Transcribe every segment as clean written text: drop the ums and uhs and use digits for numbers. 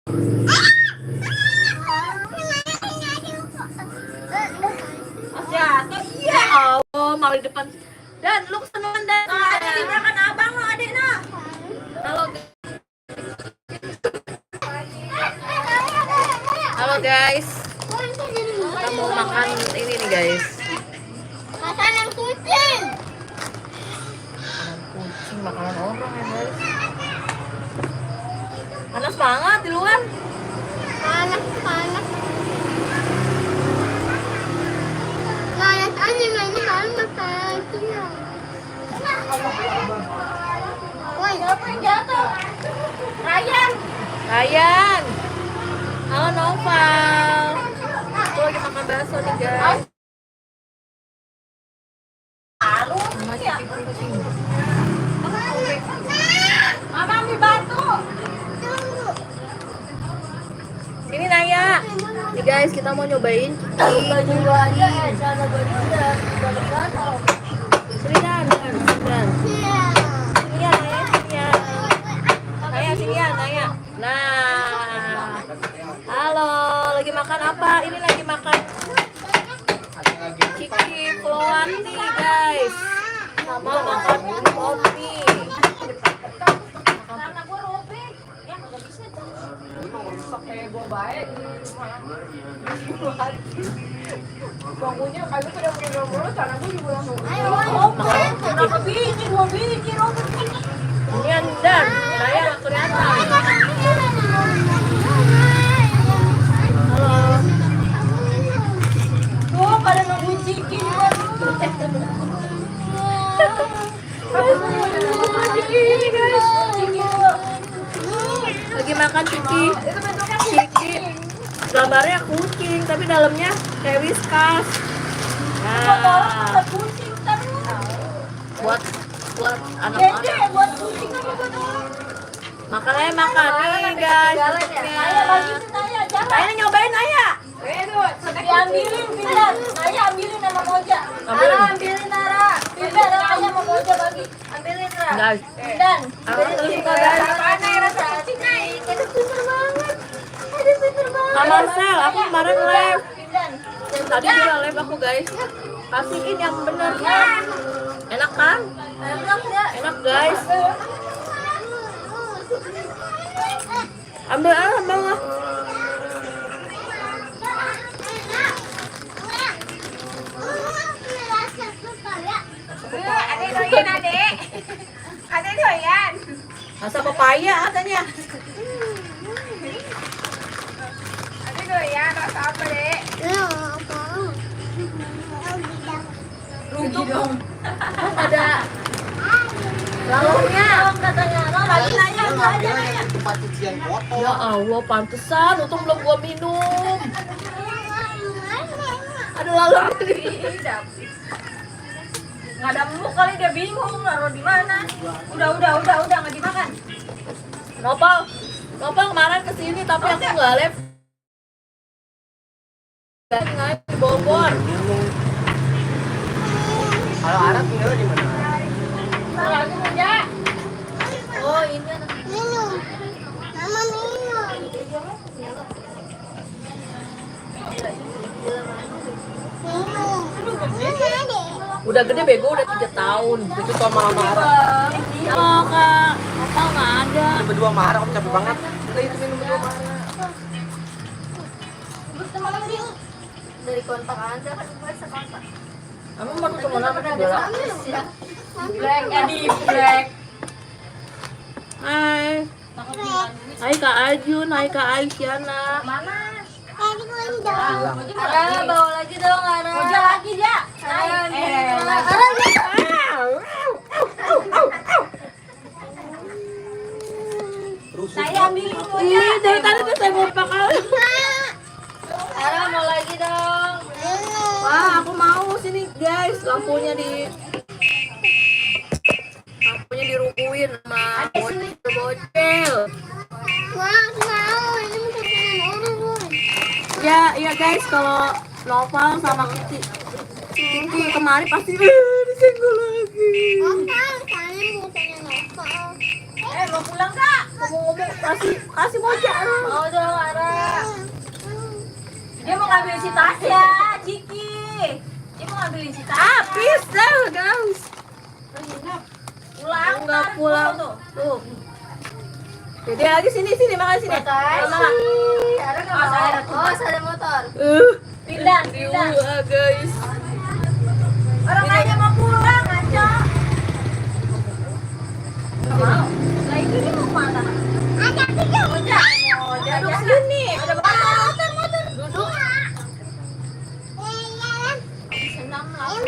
Iya. Oh, mau di depan. Dan lu kesenangan dan. Di belakang abang lo adik nah. Halo. Halo guys. Kita mau makan ini nih guys. Makanan kucing. Makanan kucing, makanan orang ya guys. Panas banget di luar. Panas. Panas aja ini makan kucing. Woi, siapa yang jatuh? Ryan. Halo Noval. Aku lagi makan bakso nih guys. Mama ambil batu. Sini Naya. Nih guys, kita mau nyobain baju aja cara baju udah gatal. Sini Dan. Iya. Sini ya Naya, sini ya. Naya sini ya, Naya. Nah. Halo, lagi makan apa? Ini lagi makan Kiki Flowati guys. Sama makan kopi. Bangunnya kali pada punya nomor, cara gue juga langsung. Berapa biji? 2 biji robot ini. Ini Dan, Naya nggak kelihatan. Halo. Tuh pada nungguin Ciki juga. Ini guys. Lagi makan Ciki. Gambarnya kucing, tapi dalamnya kayak Whiskas. Nah, Kucing terus. buat anak-anak. Buat kucing apa buat orang? Makan nih guys. Naya bagi Naya, jangan. Naya nyobain Naya. Diambilin Pindan. Naya ambilin sama Moja. Ambilin. Nara ambilin Nara. Pindan Naya sama Moja bagi. Ambilin Nara. Guys, Pindan. aku terus suka guys. Mana rasa kucing Naya? Ada pintar banget. Ada pintar banget. Sama Marcel, aku kemarin live. Pindan. Yang tadi juga live aku guys. Kasihin yang bener. Enak kan? Enak ya. Enak guys. Ambil lah. Adek doyan adek. Adek doyan. Rasa pepaya katanya. Adek doyan rasa apa dek? Rugi dong. Ada lalurnya. Katanya lagi Naya aja. Tempat cucian kotor. Ya Allah, pantesan. Untung belum gua minum. Ada lalur. Nggak ada menu kali dia bingung naruh di mana. Udah nggak dimakan. Nopal kemarin kesini tapi aku nggak live. Nggak di Bogor. Kalau Arab tinggal di mana? Lagi Moja. Oh ini anak. Minum. Mama minum. Udah gede bego, udah 3 tahun. Itu sama marah. Oh kak, Nopal nggak ada. Berdua marah, aku capek banget. Udah itu minum berdua marah. Dari kontak aja kan gue sekontak. Kamu mau ketemu apa bela? Black, di black. Hai. Hai Kak Ajun, hai Kak Aisyana. Mana? Ara bawa lagi dong Ara. Moja lagi ya. Saya ambilin Moja. Ih, dari tadi tuh saya mau pakai. Ara mau lagi dong. Wah, aku mau sini guys, lampunya dirukuin sama bocil. Wah, mau ini makanan orang. Ya guys, kalau Noval sama Kiki kemarin pasti disenggol lagi. Novel, kalian mau tanya Novel. Mau pulang kak? Ngomong-ngomong kasih Moja. Mau dong. ngambil si Tasya, Ciki. Dia mau ngambilin si Tasya. Habis dah guys. Pulang. Enggak ntar pulang. tuh. Tuh. Jadi lagi sini makan sini. Mama. Ada motor. Pindah. Guys. Orang aja mau pulang, ngaco. Nggak mau. Lah itu dia mau kemana? Duduk sini. Ada motor. Duduk. Senam langsung.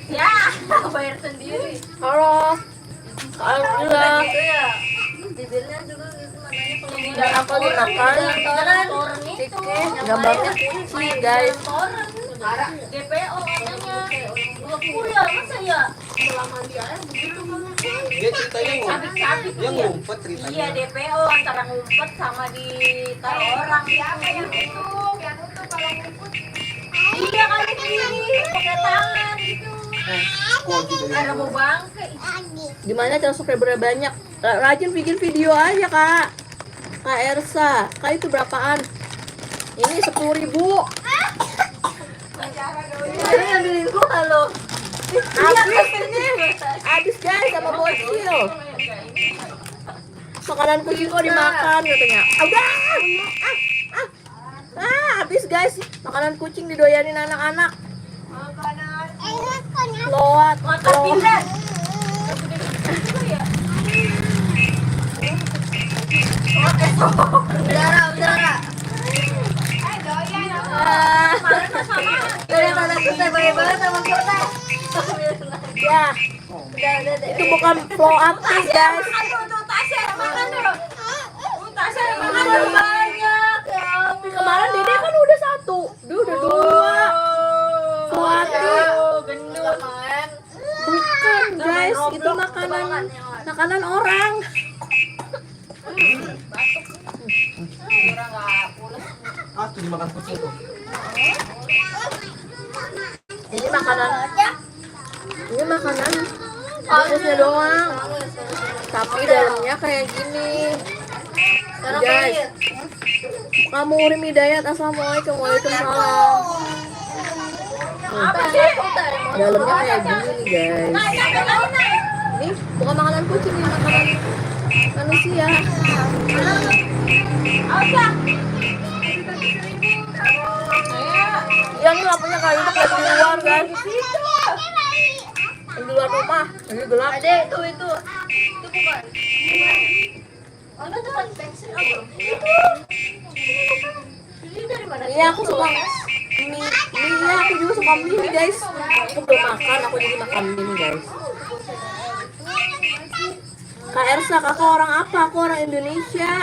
Ya, bayar sendiri. Halo. Alhamdulillah. Bibirnya juga gitu mananya kalau Dan aku dimakan. Ciki gambarnya kucing guys. DPO katanya. Kuliah masa ya? Dia ceritanya ngumpet. Sabit-sabit Dia ya. ngumpet ceritanya. Iya DPO antara ngumpet sama ditaruh orang. Siapa yang nutup? Yang nutup kalau ngumpet. Iya kan begini pakai tangan gitu. Kunci dari Ada mau bangke. Gimana cara subscribernya banyak? Rajin bikin video aja kak. Kak Ersa, kak itu berapaan? Ini 10.000. Ini ngambilin gua lo. Habis guys sama bocil. Makanan kucing kok dimakan katanya. Udah. Habis guys. Makanan kucing didoyanin anak-anak. Loat. Makan pindah. Udara. Dari mana kita banget sama kita. Ya. Itu bukan flow up guys. Tuh Tasya makan dulu. Tasya makan dulu banyak. Kemarin Dede kan udah 1. Dia udah 2. Gendut. Bukan guys, itu makanan orang. tuh dimakan kucing tuh. Ini makanan bungkusnya doang. Tapi dalamnya kayak gini. Guys. Kamu Urim Hidayat, assalamualaikum, waalaikumsalam. Dalamnya kayak gini guys. Ini bukan makanan kucing, ini makanan manusia. Yang ini lampunya kayak hidup dari luar kan. Yang di luar rumah, ini gelap. Ada itu bukan. Ada tempat pensil apa? Ini dari mana? Iya aku suka mie. Iya aku juga suka mie nih guys. Aku belum makan, aku jadi makan mie nih guys. Kak Ersa, kakak orang apa? Aku orang Indonesia.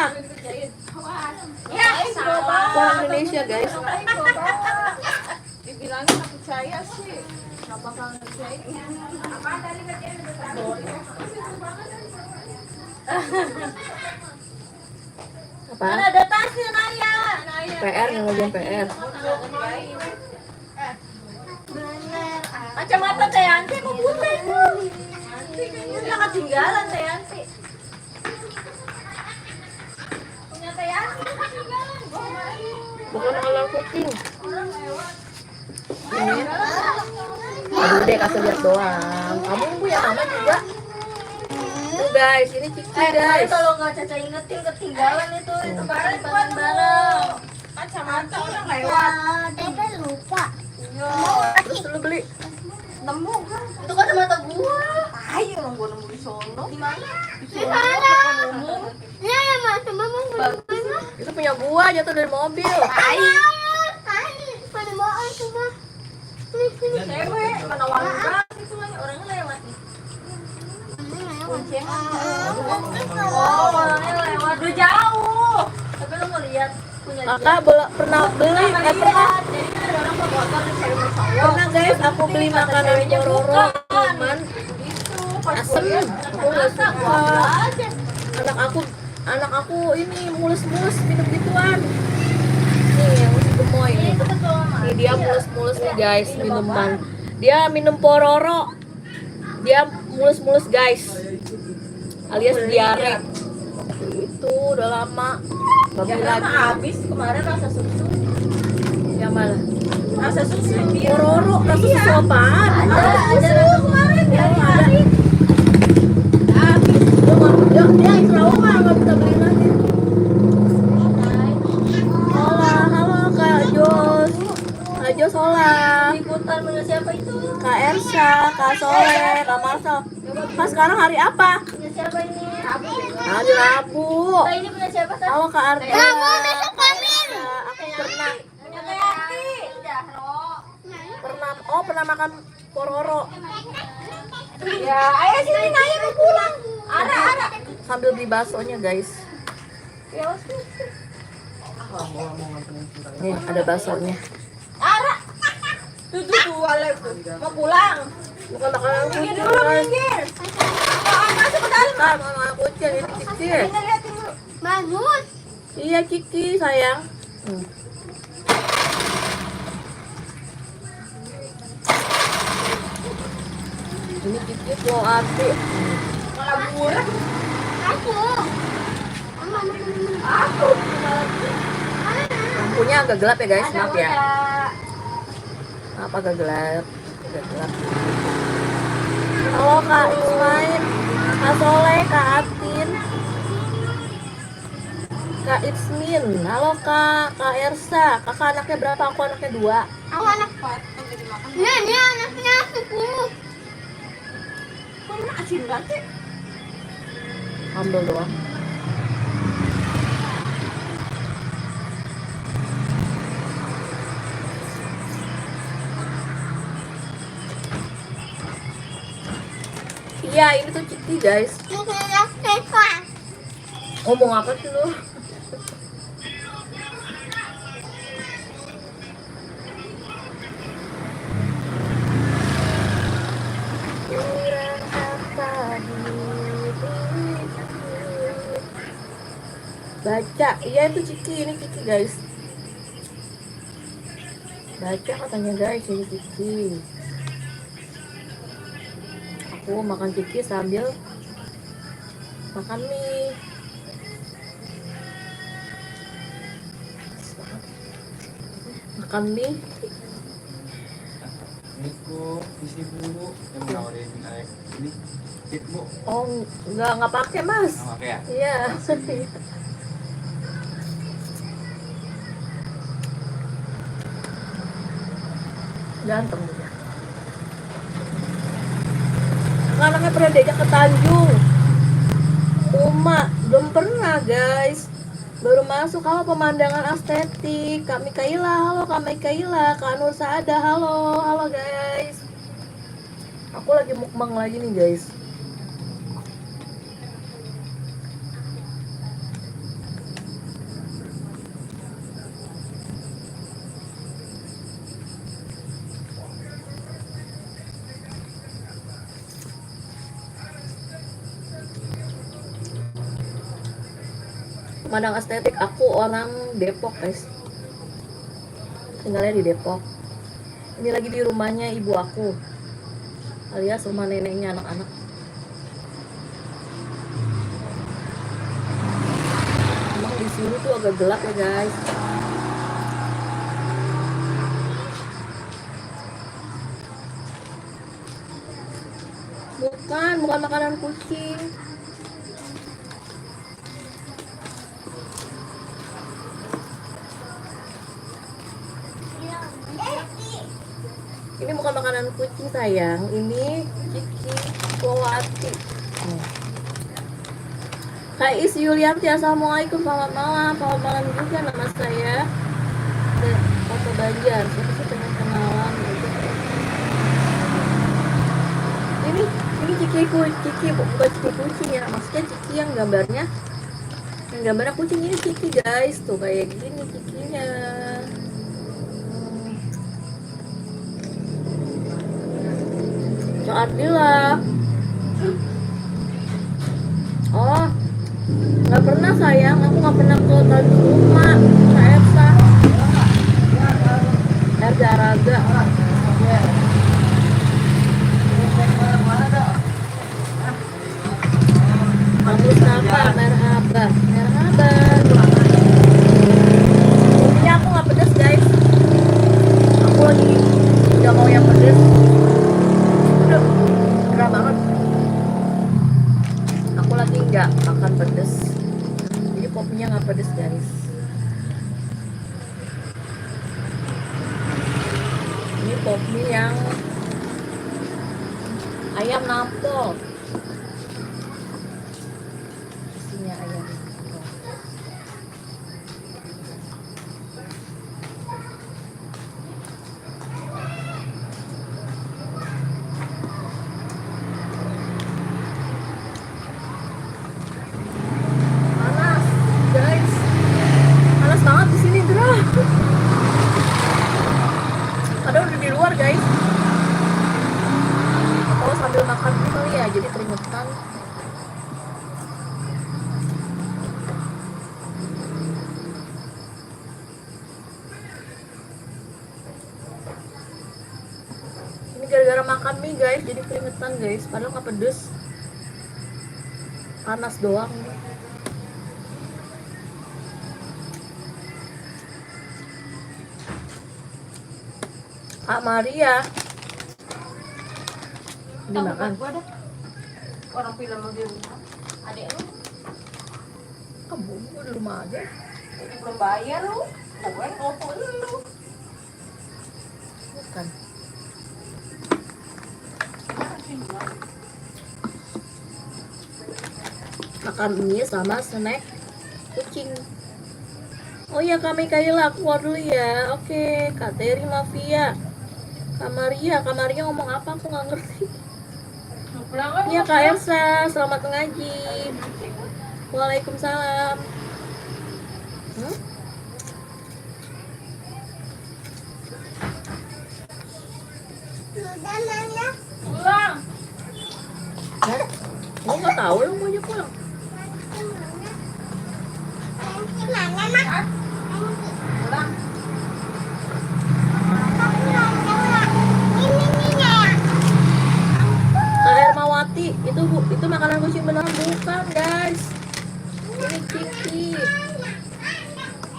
Ya, salah. Aku orang Indonesia guys. Dibilangin aku percaya sih. Kenapa kamu percaya? Apa? Mana ada tasnya Naya? PR ngerjain PR. Kacamata Teh Yanti mau putih. Udah ketinggalan Teh Yanti. Punya Teh Yanti ketinggalan. Bukan makanan kucing. Ini. Aduh deh kasih lihat doang. Kamu punya mama juga. Tuh guys, ini Ciki guys. Kalau nggak Caca ingetin ketinggalan itu barang-barang. Kacamata orang lewat. Tapi lupa. Terus lu beli. Nemu kan? Itu kacamata gua. Ayo orang gua nemu di sono. Di mana? Di sana. Ya ya mas, mama mana? Itu punya gua jatuh dari mobil. Mana mau cuma? Cewek mana wangi banget itu orangnya lewat nih. Oh, orangnya lewat udah jauh. Tapi lu mau lihat punya dia. Kakak pernah beli, Pernah pernah. Jadi kan ada orang bawa motor di saya saya. Pernah guys, aku beli makanan Pororo, cuman Gitu. asem. Aku nggak suka. Anak aku ini mulus-mulus minum gituan. Nih yang masih gemoy nih. Nih dia mulus-mulus nih guys minuman. Dia minum Pororo. Dia mulus-mulus guys. Alias diare. itu udah lama. Gak beli Yang lama lagi. habis kemarin rasa susu. Yang mana? Rasa susu. Pororo, rasa susu apaan? Ada rasa kemarin ya. Habis. Dia trauma nggak bisa beli lagi. Hola, halo Kak Jos. Kak Jos, hola. Liputan punya siapa itu? Kak Ersa, Kak Soleh, Kak Marcel. Kak sekarang hari apa? Punya siapa ini? Rabu. Hari Rabu. Kak ini punya siapa tadi? Halo Kak Arda. Kamu besok Kamin. Aku pernah Punya Kayati. pernah makan pororo Ya, ayo sini Naya mau pulang. Ara. sambil beli baksonya guys. Ya, Mau nganterin kita. Nih ada baksonya. Ara. Tuh, Alek tuh. Mau pulang. Bukan makanan Minggir kucing dulu, guys. minggir. Masuk ke dalam. Bukan makanan kucing ini Kiki. Kita liatin dulu. Bagus. Iya Kiki sayang. Ini Kiki mau api. Malah murah. Aku. Aku. Lampunya agak gelap ya guys, maaf ya. Ada. Maaf agak gelap. Agak gelap. Halo Kak Ismail, Kak Soleh, Kak Atin, Kak Ismin. Halo Kak Ersa. Kakak anaknya berapa? Aku anaknya 2. Aku anak 4. Ini anaknya 10. Kok asin banget? Ambil doang. Iya, ini tuh Citi guys. Ngomong apa sih lu? Baca, iya itu Ciki, ini Ciki guys. Baca katanya guys, ini Ciki. Aku makan Ciki sambil makan mie. Makan mie. Ini bu, isi bu, yang menawarin air ini, tip bu. Oh, nggak pakai mas. Oke ya. Iya. Ganteng dia. Anaknya pernah diajak ke Tanjung. Belum pernah guys. Baru masuk. Halo pemandangan estetik. Kak Mikaela, halo Kak Mikaela. Kak Nur Saada, halo guys. Aku lagi mukbang lagi nih guys. Pemandangan estetik, aku orang Depok guys, tinggalnya di Depok. Ini lagi di rumahnya ibu aku, alias rumah neneknya anak-anak. Emang di sini tuh agak gelap ya guys. Bukan makanan kucing. Ini bukan makanan kucing sayang, ini Ciki Wawati. Kak Is Yulianti, assalamualaikum, selamat malam juga nama saya. Foto Banjar, siapa sih pengen kenalan? Ini Ciki bukan Ciki kucing ya, maksudnya Ciki yang gambarnya kucing, ini Ciki guys, tuh kayak gini Cikinya. Kak Ardila. Oh, nggak pernah sayang, aku nggak pernah ke Tanjung Rumah. Kak Ersa, Erza Raga. Kami Mustafa, merhaba. Merhaba. Ini aku nggak pedes guys. Aku lagi nggak mau yang pedes. Udah, gerah banget. Aku lagi nggak makan pedes. Jadi kopinya nggak pedes guys. Ini kopi yang ayam nampol. Isinya ayam nampol. Panas, guys. Panas banget di sini, gerah. Padahal udah di luar, guys. Atau sambil makan ini kali ya, jadi keringetan. Ini gara-gara makan mie, guys, jadi keringetan, guys. Padahal nggak pedes. Panas doang. Kak Maria dimakan. Gua dah. Orang film di rumah. Adek lu, Kamu gua di rumah aja. jadi belum bayar lu. Gue ngopok lu. Bukan. Makan mie sama snack kucing. Oh ya kami Kaila, aku keluar dulu ya. Oke, Kak Teri Mafia. Kak Maria ngomong apa aku nggak ngerti. Pulang kan? Iya Kak Elsa, selamat ngaji. Waalaikumsalam. Hmm? Pulang. Gue nggak tahu lo mau pulang. Pulang. Kak Hermawati, itu makanan kucing beneran bukan guys. Ini Kiki.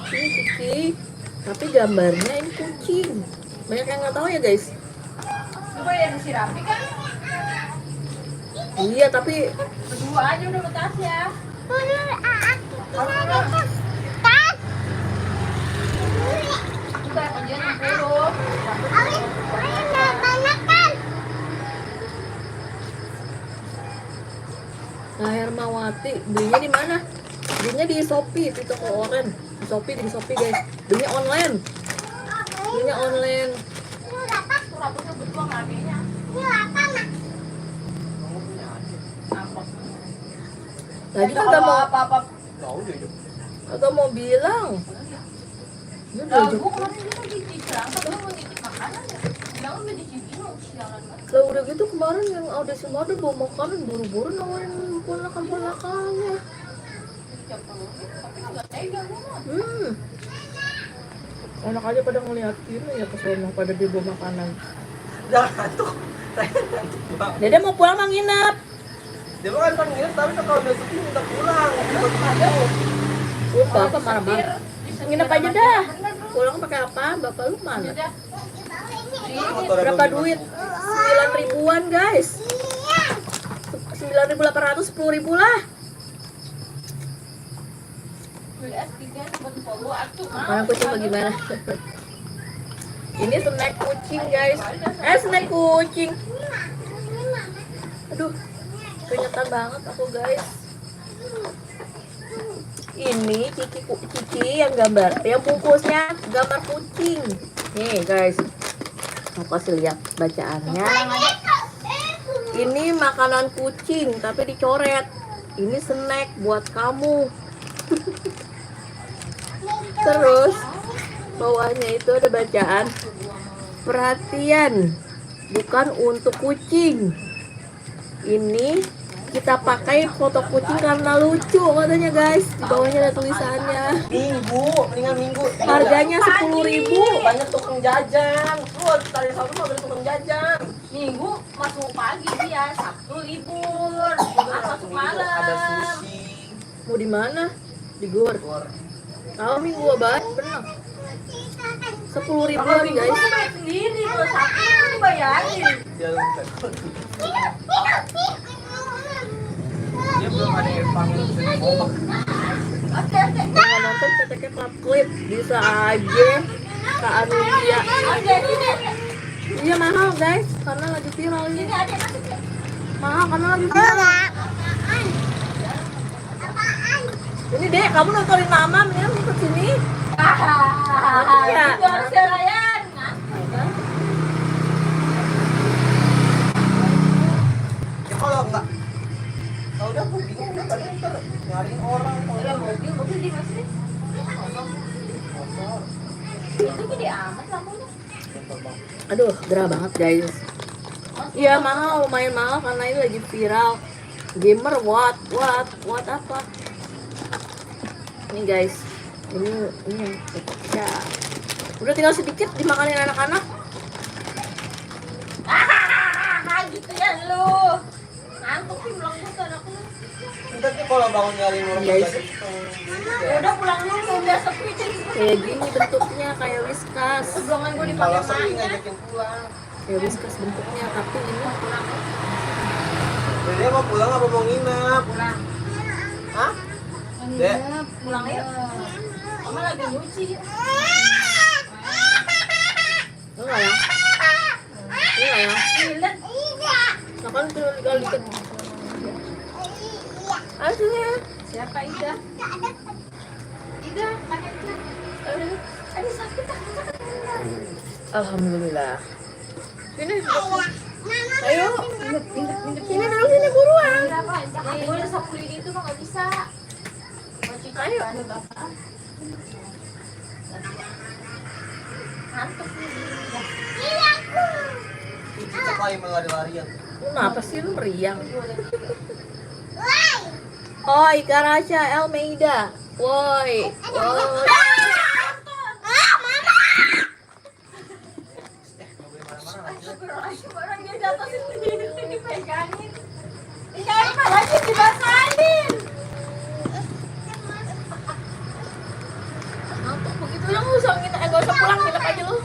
Ini Kiki. Tapi gambarnya ini kucing. Banyak yang nggak tahu ya guys. Coba ya si Rafi kan. Iya tapi Berdua aja udah betas ya. Kita kerjaan 60. Kak Hermawati, belinya di mana? Belinya di Shopee, di toko Oren. Di Shopee guys. Belinya online. Rambutnya berdua nggak adanya. Tadi kan gak mau apa-apa. Tahu deh itu. Kagak mau bilang. Ini udah Lah, jam. gua kemarin dia mau titip berangkat, lu mau titip makanan ya? Bilang udah di Cibinong, sialan banget. Lah udah gitu kemarin yang audisi mode bawa makanan buru-buru nawarin ponakan-ponakannya. Tiap tahun, tapi nggak tega gua mah. Enak aja pada ngeliatin ya kesana pada dia bawa makanan. Jangan ngantuk. Saya ngantuk bang. Dede mau pulang mang nginep. Dia mah kan nginep tapi kalau udah sepi minta pulang. Bapak marah-marah. Nginep aja dah. Pulang pakai apa? Bapak lu mana? Udah. Berapa duit? 9 ribuan guys. 9.800, 10.000 lah. Beli S3 buat follow aku. Makanan kucing bagaimana? Ini snack kucing guys. Snack kucing. Aduh, keringetan banget aku guys. Ini Kiki yang gambar, yang bungkusnya gambar kucing. Nih guys, mau kasih lihat bacaannya. Ini makanan kucing tapi dicoret. Ini snack buat kamu. Terus bawahnya itu ada bacaan, perhatian, bukan untuk kucing. Ini kita pakai foto kucing karena lucu katanya guys. Di bawahnya ada tulisannya. Mendingan minggu. Harganya 10.000. Banyak tukang jajan. Lu tadi Sabtu mah ada tukang jajan. Minggu masuk pagi dia, Sabtu libur, Jumat masuk malam. Ada sushi, Mau di mana? Di Gor. Tahu minggu abad bener. 10 ribuan guys. Gue bayar sendiri, kalau sakit kan dibayarin. Dia belum ada yang panggil kompak. Kalau nonton CTK Club Clip bisa aja Kak Anulia. Iya mahal guys, karena lagi viral ini. Mahal karena lagi viral. Ini dek, kamu nontonin mama, mendingan ikut sini. Ya. Itu harus Ryan. Ya kalau enggak, kalau udah aku bingung udah pada ntar nyariin orang. Udah mobil di mana sih? Itu gede amat lampunya. Aduh, gerah banget guys. Iya mahal, lumayan mahal karena ini lagi viral. Gamer what apa? Ini guys, ini ya. Udah tinggal sedikit dimakanin anak-anak. Gitu ya lu. Ngantuk sih pulang dulu anak lu. Ntar tuh kalau bangun nyariin orang Guys. Udah pulang dulu udah sepi sih. Kayak gini bentuknya kayak whiskas. Sebelumnya gue Kalau dipakai sering mana? ngajakin pulang. Kayak whiskas bentuknya, tapi ini Dia mau pulang apa mau nginep? Pulang. Hah? Dek, Pulang yuk. Mama lagi nyuci. enggak ya? Enggak ya? Lihat. Nah kan kalau dikit. Ayo sini ya. Siapa Ida? Ida, pakai Ida. Aduh sakit. Alhamdulillah. Sini. Ayo. Sini dulu sini buruan. Berapa? Gue udah 10 itu mah nggak bisa. Ayo. Ngantuk nih. cicak lagi melari-larian. Kenapa sih lu meriang? Oh, Ikaracha Almeida. Woi. Woi. Orang dia jatuh sendiri dipegangin. Jangan malah dibasahin. Begitu lu nggak usah nggak usah pulang, nginep aja lu.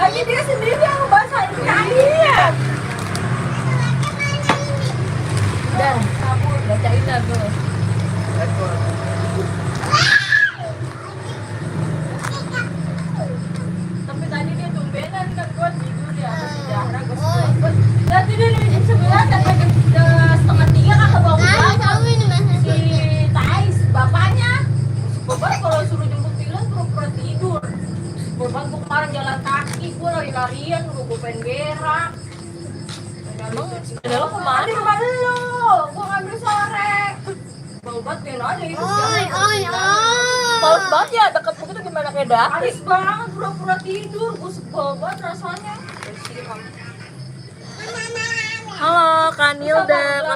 Lagi dia sendiri yang ngebasahin kalian. Udah, bacain lagu. Tapi tadi dia tumbenan kan gue tidur di atas sejarah gue. Nanti dia dari jam 11 sampai jam 2:30 kakak bangun si Tais bapaknya. Bapak kalau suruh jemput Milan pura-pura tidur. Bapak gue kemarin jalan kaki, gue lari-larian, gue pengen berak. Ada lo kemana? Di rumah lu, gue ngambil sore. Bapak pengen aja itu. Males banget ya, deket begitu gimana kayak dapet. Habis banget pura-pura tidur, gue sebel banget rasanya. Halo, Kanilda.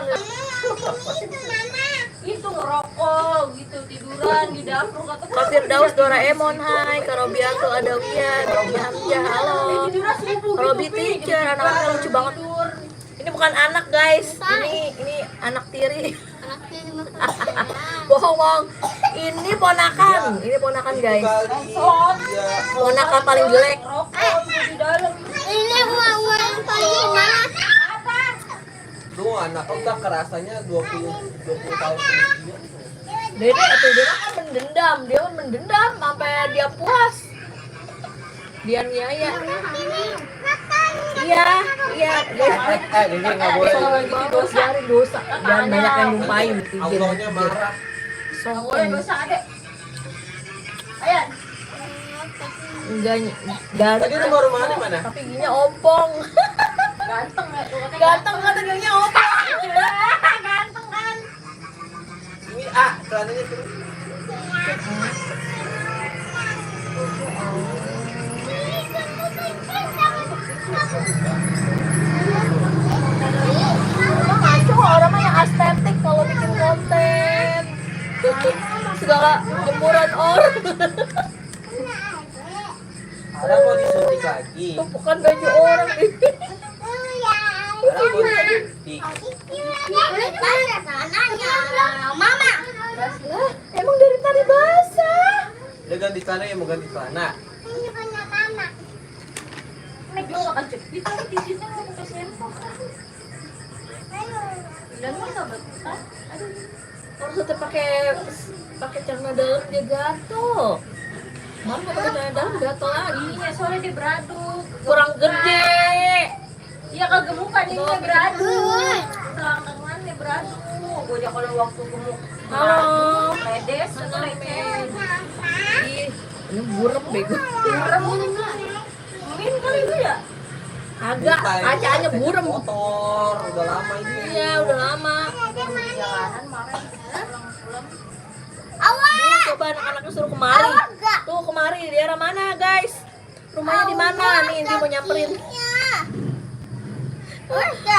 Itu ngerokok gitu, tiduran di dapur kata Kak Firdaus Doraemon, hai. Kak Robianto Adawian, Robi Hamzah, halo. tiduran subuh. Robi Teacher, anak-anaknya lucu banget. Ini bukan anak guys, ini anak tiri. Bohong. Ini ponakan guys. Ponakan paling jelek. Rokok di dalam. Lu anak udah kerasanya 20 tahun kemudian. Dede atau dia kan mendendam sampai dia puas. Dia niaya. Iya guys. Ini nggak boleh. Biarin dosa. Jangan banyak yang nyumpahin. Allahnya marah. Boleh dosa adek. Ayan. Enggak Tadi rumah rumahnya di mana? tapi giginya ompong. Ganteng ya tuh katanya. Ganteng kan giginya ompong. Ganteng kan. Ini celananya turun. Emang ngaco orang mah yang estetik kalau bikin konten. Segala jemuran orang. Ada mau disuntik lagi. Tumpukan baju orang. Ada mau disuntik. sana yang mau ganti celana. Medyo akan cepit tapi di sini mau pakai sempak. Ilan mo ka ba? Aduh. Harus tetap pakai celana dalam dia gato. Mau pakai celana dalam gato lagi. Iya, soalnya dia beraduk. Kurang gede. Iya kegemukan ini dia beraduk. Selangkangan dia beraduk. Gue aja kalau waktu gemuk. Halo. Ledes, atau lecet. Ih, ini burem bego. Burem. Mungkin kali itu ya? Agak kacanya burem. Motor, udah lama ini. Iya, udah lama. Jalanan marah pulang-pulang. Duh, coba anak-anaknya suruh kemari. Tuh kemari di daerah mana, guys? Rumahnya di mana? Nih, Indi mau nyamperin.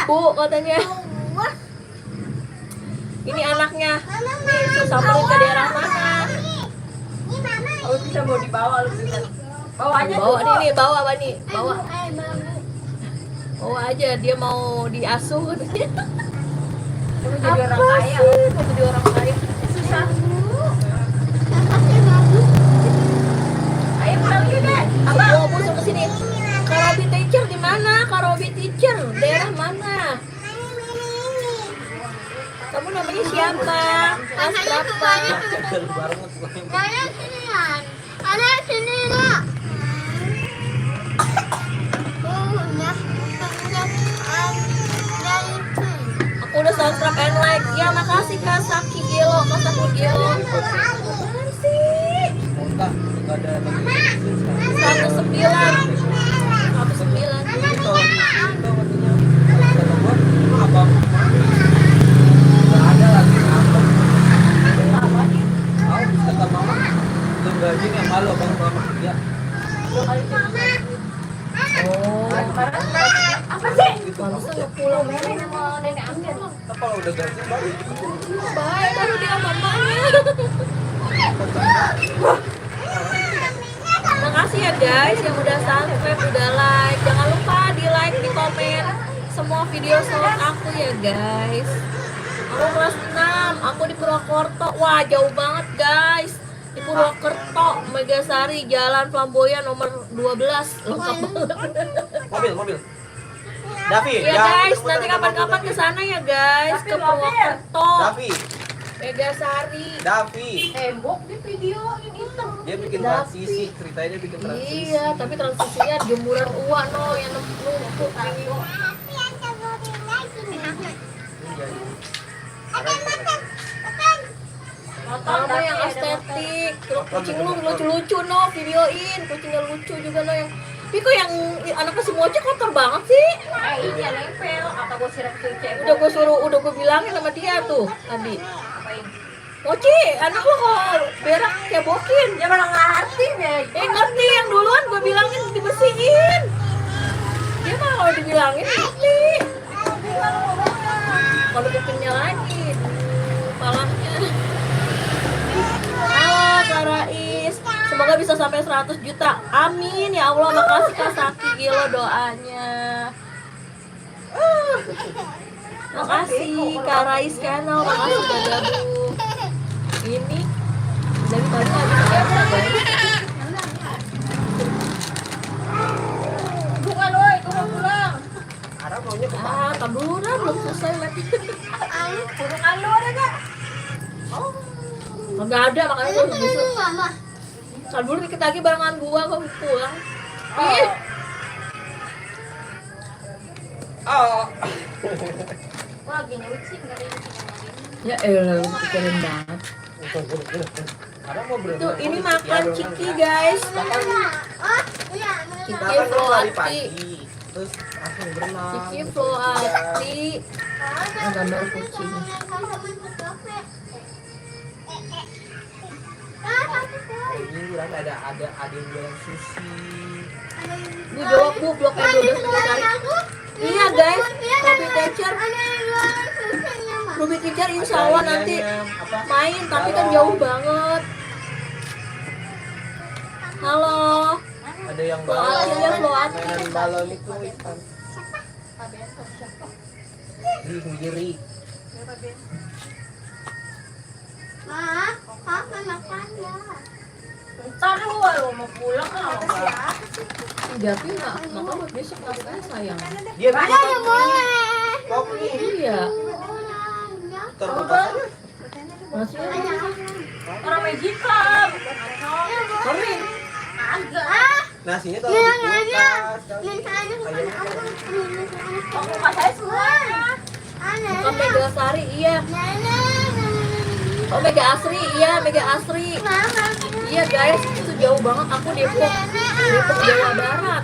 Bu, katanya. Ini anaknya. Nih, suruh samperin ke daerah mana? Kalau bisa mau dibawa lu bisa. Bawa aja Bawa tuh. nih, bawa apa nih? Bawa. Bawa aja, dia mau diasuh katanya. Mau jadi orang kaya. Mau jadi orang kaya. Susah. Ayo pulang yuk deh. Abang, bawa Bu suruh kesini. Karobi teacher di mana? Karobi teacher, daerah mana? Kamu namanya siapa? Kelas berapa? Jalan banget pokoknya. Aku udah subscribe and like. Ya makasih Kak Saki Gelo, Kak Saki Gelo. Apaan sih? Muntah, nggak ada lagi. 19. 19. Itu katanya. Kata gua, apa? Nggak ada lagi apa? Tahu kata mama, belum gaji yang malu abang mama kerja. Oh, Apa sih? Gitu barusan maksudnya. ngepulang. Nenek mau nenek ambil. Nah, kalau udah gaji baru. Baik, baru dia mamanya. Makasih ya guys yang udah subscribe, udah like. Jangan lupa di like, di komen semua video short aku ya guys. Aku kelas 6, aku di Purwokerto. Wah, jauh banget guys. Di Purwokerto, Megasari, Jalan Flamboyan nomor 12. Lengkap banget. Mobil. Davi, Ya guys, nanti kapan-kapan ke sana ya guys, ke Purwokerto. Davi, Megasari. Davi. Tembok di video ini hitam. Dia bikin Davi. transisi, ceritanya dia bikin transisi. Iya, tapi transisinya jemuran uak no yang numpuk nih. Kamu yang estetik, terus kucing lu lucu-lucu no, videoin, kucingnya lucu juga no yang. Tapi kok yang anaknya si Mochi kotor banget sih? Iya nempel. Atau gue siram cuci. Udah gue bilangin sama dia tuh tadi. Apain? Mochi, anak lu kok berak kebokin. Dia malah ngerti deh. Ngerti yang duluan gue bilangin dibersihin. Dia mah kalau dibilangin ngerti. Kalau kupingnya lagi, palanya. Halo Karais, semoga bisa sampai 100 juta. Amin ya Allah, makasih Kak Saki Gilo doanya. Makasih Kak Rais Channel, makasih udah gabung. Ini dari tadi nggak bisa guys. Bukan loh, itu mau pulang. Arah maunya ke Ah, tar dulu dah, belum selesai lagi. Bukan lo ada gak? Nggak ada, makanya gue bisa. Tar dulu dikit lagi barengan gua pulang. Ih, Oh. Wah lagi nyuci, nggak ada yang nyuci. ya elah, lu pikirin banget. Arah mau berenang. Tuh, ini makan ciki guys. Ciki Kita kan lari Floati. pagi, terus langsung berenang. Ciki Floati. Nah, gambar kucing. Ini kan ada yang jualan sushi. Bu jawab bu, bloknya 12 kali. Iya guys, Ruby Teacher insya Allah nanti main, tapi kan jauh banget. Halo, Ada yang Floati ya Floati. mainan balon itu ikan. Giri. Ntar lu mau pulang ah. Tapi maka buat besok nasinya sayang. Dia bikin kopi. Iya. Terbuka. Nasinya Orang Magica. kering. Nasinya taruh di kulkas. Kamu kasih semua. Bukan Mega Sari, iya. Oh Mega Asri, iya Mega Asri. Iya guys, itu jauh banget. Aku Depok Jawa Barat.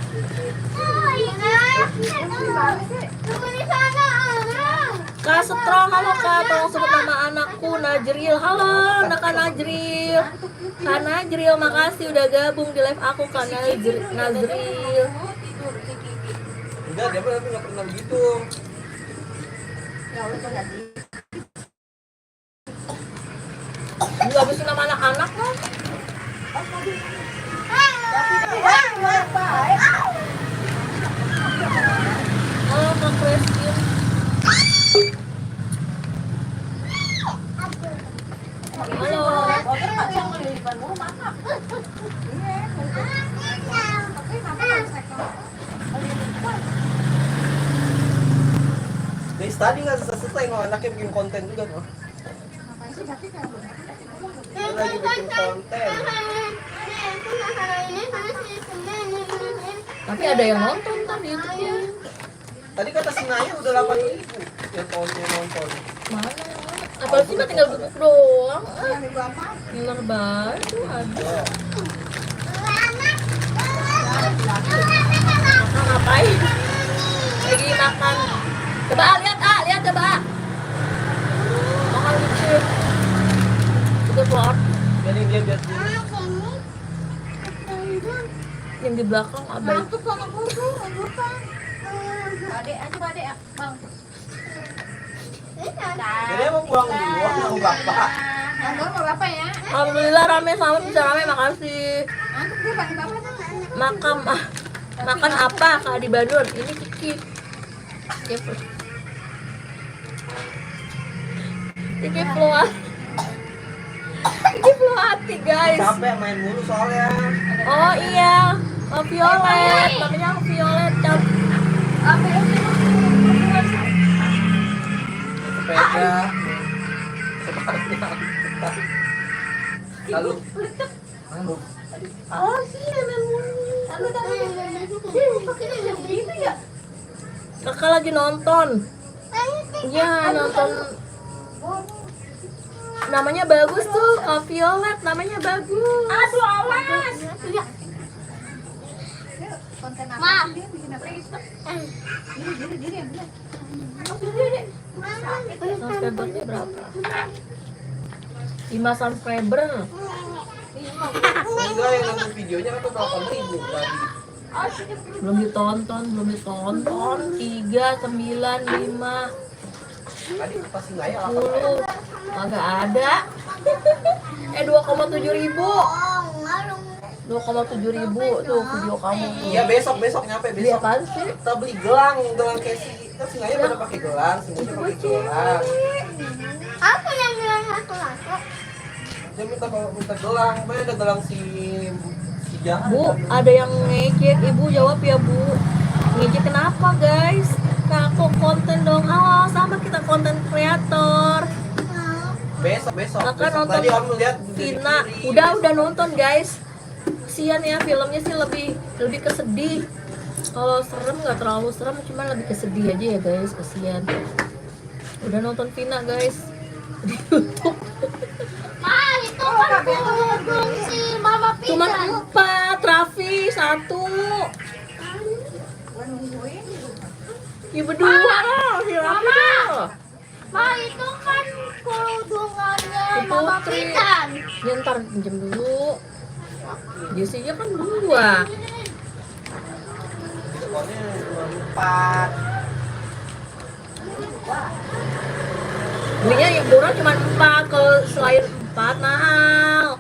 Kak Strong, halo Kak, tolong sebut nama anakku Najril. Halo Kak Najril. Kak Najril, makasih udah gabung di live aku Kak Najril. Enggak, dia mah nggak pernah begitu. Enggak bisa nama anak-anak kan? Halo Kak Christine. Halo. Dari tadi nggak selesai no, anaknya bikin konten juga no. Dia lagi bikin konten. Tapi ada yang nonton tadi itu. Tadi kata si Naya udah 8.000 yang nonton. Mana? Apalagi sih mah tinggal duduk doang. Ngiler banget tuh ada. Makan ngapain? Lagi makan. Coba lihat coba. Makan lucu. Udah keluar. Jadi dia biar dia. Yang di belakang abai. Bang. Jadi mau pulang dulu sama bapak. Alhamdulillah rame, selamat bisa rame, makasih. Makan apa Kak di Bandung? Ini Kiki. Kiki keluar. Kiki hati guys. Capek main mulu soalnya. Oh iya, Violet, namanya Violet. Sepeda. Lalu. Kakak lagi nonton. Iya nonton. Namanya bagus tuh, Kak Violet. Namanya bagus. Aduh awas. Subscribernya berapa? 5 subscriber. Enggak yang nonton videonya kan 8.000 tadi. Belum ditonton. 3, 9, 5, Tadi pas si Naya 10. Kagak ada. 2,7 ribu. 2,7 ribu tuh video kamu. Iya besok nyampe Beli besok. apaan sih? Kita beli gelang kayak si kan si Naya pada pakai gelang, si Naya pakai gelang. Dia minta gelang, pokoknya ada gelang si Jahan. Bu, ada yang ngejek. Ibu jawab ya Bu. Ngejek kenapa guys? Nah, aku konten dong. Halo, sama kita konten kreator. Besok. Kakak Besok nonton tadi om lihat Vina. Udah nonton guys. Kasian ya, filmnya sih lebih kesedih. Kalau serem nggak terlalu serem, cuma lebih kesedih aja ya guys. Kasian. Udah nonton Vina guys di YouTube. Cuman 4, Raffi 1. Ya berdua si Raffi dah. itu kan kerudungannya Si Mama Putri. Pitan. Ya ntar pinjem dulu. Jessinya kan 2. Diskonnya cuma 4. Belinya yang murah cuma 4. Kalau selain 4 mahal.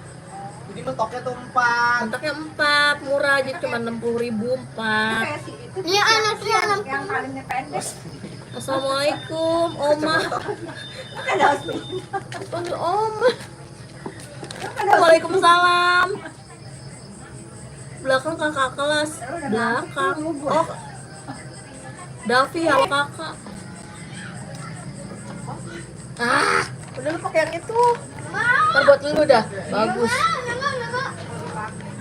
Jadi mentoknya tuh 4. Kontaknya 4, murah aja cuma 60.000 4. Iya anaknya Yang palingnya pendek. Assalamualaikum, Oma. Panggil Oma. Waalaikumsalam. belakang kakak kelas. Belakang. Oh. Davi, halo kakak. Ah, udah lu pakai yang itu. Ntar buat lu dah. Bagus.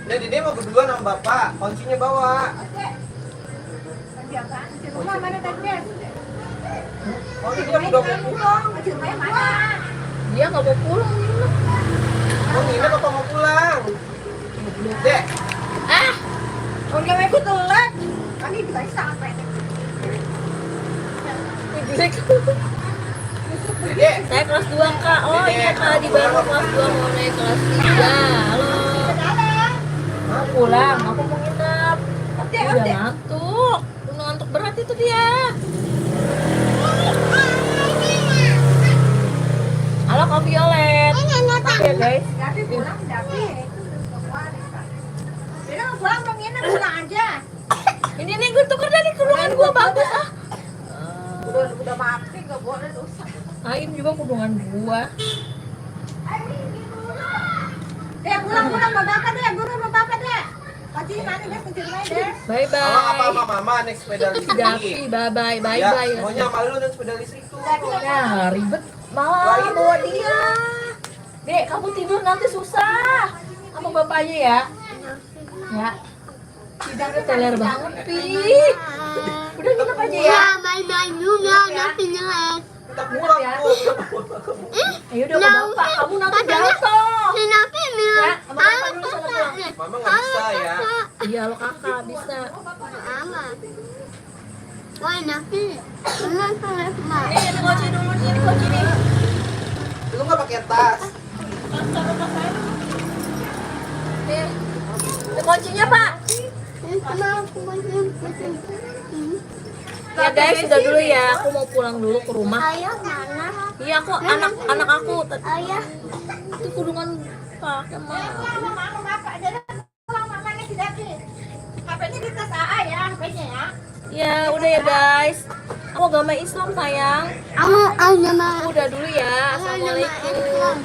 Jadi dia mau berdua sama bapak, kuncinya bawa. Rumah mana tadi? Oh dia udah mau pulang. Rumahnya mana? Dia nggak mau pulang ini mah. Oh nginep apa mau pulang? Dek, Ah, Udah aku telat. Kami bisa sampai. jelek. Dek. Saya kelas 2 kak. Oh iya kak, di baru kelas 2 mau naik kelas 3. Halo. Mau pulang, aku mau nginep. Udah ngantuk. Udah ngantuk berat itu dia. Halo Kak Violet. Oke ya guys. Tapi pulang tapi. Bilang pulang dong ini pulang aja. Ini nih gue tuker dari kurungan gue bagus ah. Udah mati gak boleh dosa. Ain juga kurungan gua. Deh pulang mau bapak deh, guru mau bapak deh. Pasti mana deh kecil deh. Bye Halo apa bye. sama mama naik sepeda Davi, listrik. bye bye, bye Ya, bye. maunya sama lu naik sepeda listrik tuh. Ya ribet malah bawa dia. Dek, kamu tidur nanti susah sama bapaknya ya. Ya. Tidurnya teler banget, Pi. Udah nginep aja ya. Kita pulang Ya. tuh. Ayo udah ke bapak, kamu nanti jatuh. Ya, sama bapak dulu sana pulang. Mama nggak bisa ya. Iya lo kakak bisa. Ini kunci dulu nih, ini kunci nih. Lu nggak pakai tas. Nih. Ini kuncinya, Pak. Ya guys, sudah dulu ya. Aku mau pulang dulu ke rumah. Ayah mana? Iya, aku anak aku. Ayah. Itu kurungan pakai mau. Mama bapak aja deh. Pulang mamanya tidak sih. HP-nya di tas AA ya, HP-nya ya. Ya, udah ya guys. Aku agama Islam sayang. Aku agama Udah dulu ya. Assalamualaikum. Islam.